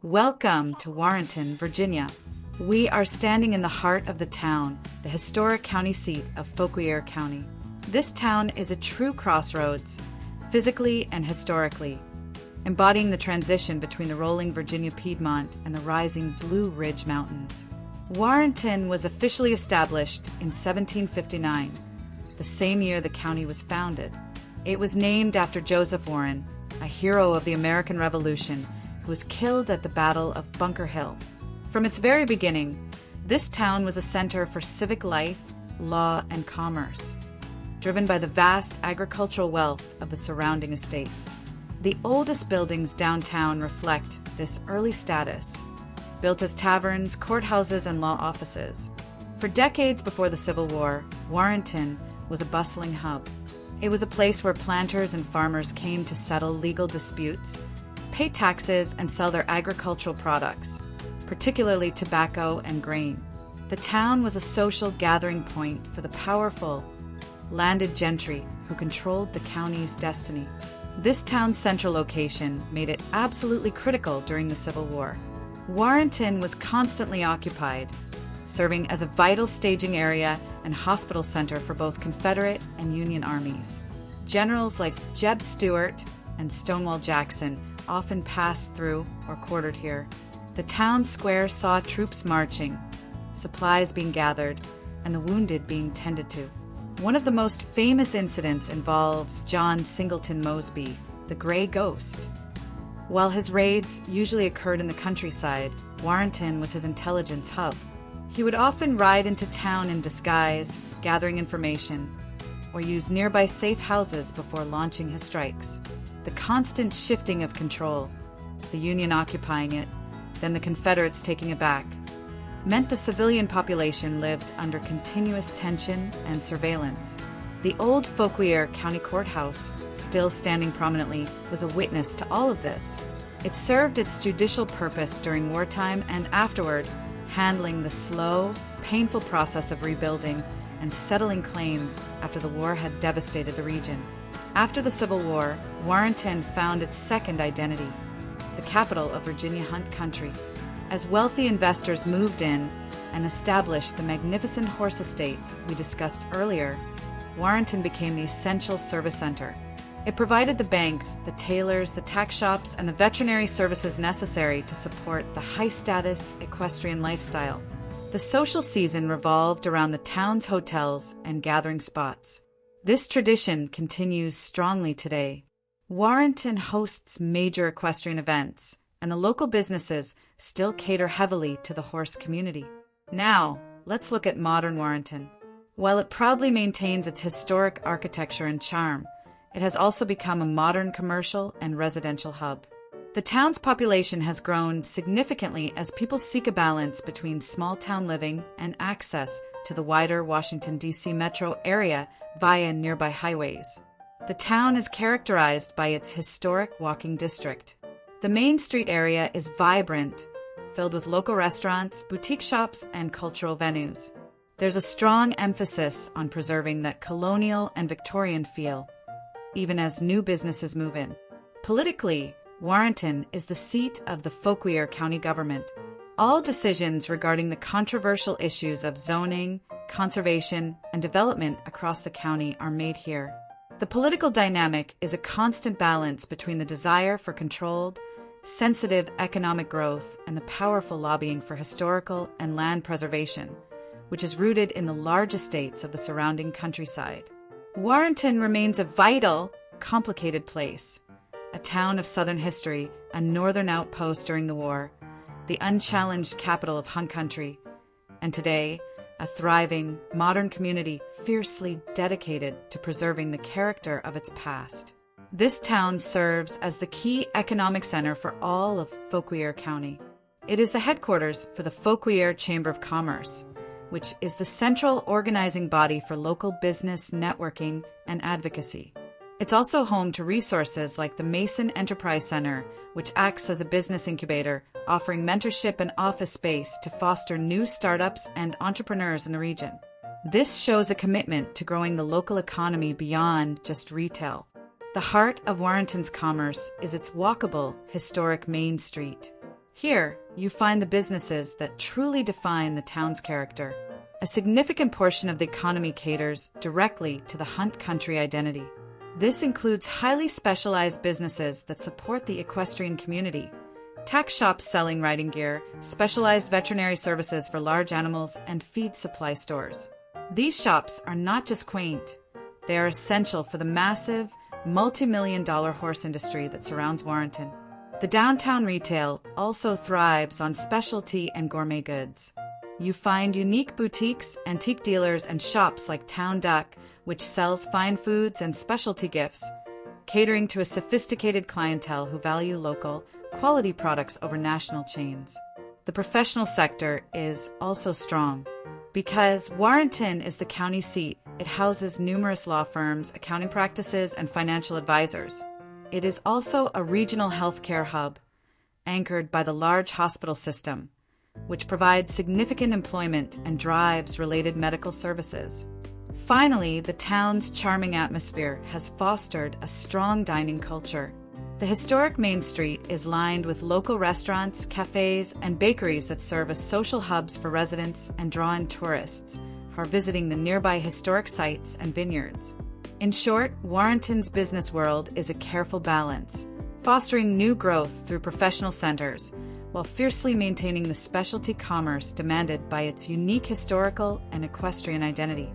Welcome to Warrenton, Virginia. We are standing in the heart of the town, the historic county seat of Fauquier County. This town is a true crossroads, physically and historically, embodying the transition between the rolling Virginia Piedmont and the rising Blue Ridge Mountains. Warrenton was officially established in 1759, the same year the county was founded. It was named after Joseph Warren, a hero of the American Revolution, who was killed at the Battle of Bunker Hill. From its very beginning, this town was a center for civic life, law, and commerce, driven by the vast agricultural wealth of the surrounding estates. The oldest buildings downtown reflect this early status, built as taverns, courthouses, and law offices. For decades before the Civil War, Warrenton was a bustling hub. It was a place where planters and farmers came to settle legal disputes, pay taxes, and sell their agricultural products, particularly tobacco and grain. The town was a social gathering point for the powerful, landed gentry who controlled the county's destiny. This town's central location made it absolutely critical during the Civil War. Warrenton was constantly occupied, serving as a vital staging area and hospital center for both Confederate and Union armies. Generals like Jeb Stuart and Stonewall Jackson often passed through or quartered here. The town square saw troops marching, supplies being gathered, and the wounded being tended to. One of the most famous incidents involves John Singleton Mosby, the Gray Ghost. While his raids usually occurred in the countryside, Warrenton was his intelligence hub. He would often ride into town in disguise, gathering information, or use nearby safe houses before launching his strikes. The constant shifting of control, the Union occupying it, then the Confederates taking it back, meant the civilian population lived under continuous tension and surveillance. The old Fauquier County Courthouse, still standing prominently, was a witness to all of this. It served its judicial purpose during wartime and afterward, handling the slow, painful process of rebuilding and settling claims after the war had devastated the region. After the Civil War, Warrenton found its second identity, the capital of Virginia Hunt Country. As wealthy investors moved in and established the magnificent horse estates we discussed earlier, Warrenton became the essential service center. It provided the banks, the tailors, the tax shops, and the veterinary services necessary to support the high-status equestrian lifestyle. The social season revolved around the town's hotels and gathering spots. This tradition continues strongly today. Warrenton hosts major equestrian events, and the local businesses still cater heavily to the horse community. Now, let's look at modern Warrenton. While it proudly maintains its historic architecture and charm, it has also become a modern commercial and residential hub. The town's population has grown significantly as people seek a balance between small-town living and access to the wider Washington, D.C. metro area via nearby highways. The town is characterized by its historic walking district. The Main Street area is vibrant, filled with local restaurants, boutique shops, and cultural venues. There's a strong emphasis on preserving that colonial and Victorian feel, even as new businesses move in. Politically, Warrenton is the seat of the Fauquier County government. All decisions regarding the controversial issues of zoning, conservation, and development across the county are made here. The political dynamic is a constant balance between the desire for controlled, sensitive economic growth and the powerful lobbying for historical and land preservation, which is rooted in the large estates of the surrounding countryside. Warrenton remains a vital, complicated place, a town of Southern history, a northern outpost during the war, the unchallenged capital of Hunt Country, and today, a thriving, modern community fiercely dedicated to preserving the character of its past. This town serves as the key economic center for all of Fauquier County. It is the headquarters for the Fauquier Chamber of Commerce, which is the central organizing body for local business networking and advocacy. It's also home to resources like the Mason Enterprise Center, which acts as a business incubator, offering mentorship and office space to foster new startups and entrepreneurs in the region. This shows a commitment to growing the local economy beyond just retail. The heart of Warrenton's commerce is its walkable, historic Main Street. Here, you find the businesses that truly define the town's character. A significant portion of the economy caters directly to the hunt country identity. This includes highly specialized businesses that support the equestrian community, tack shops selling riding gear, specialized veterinary services for large animals, and feed supply stores. These shops are not just quaint, they are essential for the massive, multi-million-dollar horse industry that surrounds Warrenton. The downtown retail also thrives on specialty and gourmet goods. You find unique boutiques, antique dealers, and shops like Town Duck, which sells fine foods and specialty gifts, catering to a sophisticated clientele who value local, quality products over national chains. The professional sector is also strong. Because Warrenton is the county seat, it houses numerous law firms, accounting practices, and financial advisors. It is also a regional healthcare hub, anchored by the large hospital system, which provides significant employment and drives related medical services. Finally, the town's charming atmosphere has fostered a strong dining culture. The historic Main Street is lined with local restaurants, cafes, and bakeries that serve as social hubs for residents and draw in tourists who are visiting the nearby historic sites and vineyards. In short, Warrenton's business world is a careful balance, fostering new growth through professional centers, while fiercely maintaining the specialty commerce demanded by its unique historical and equestrian identity.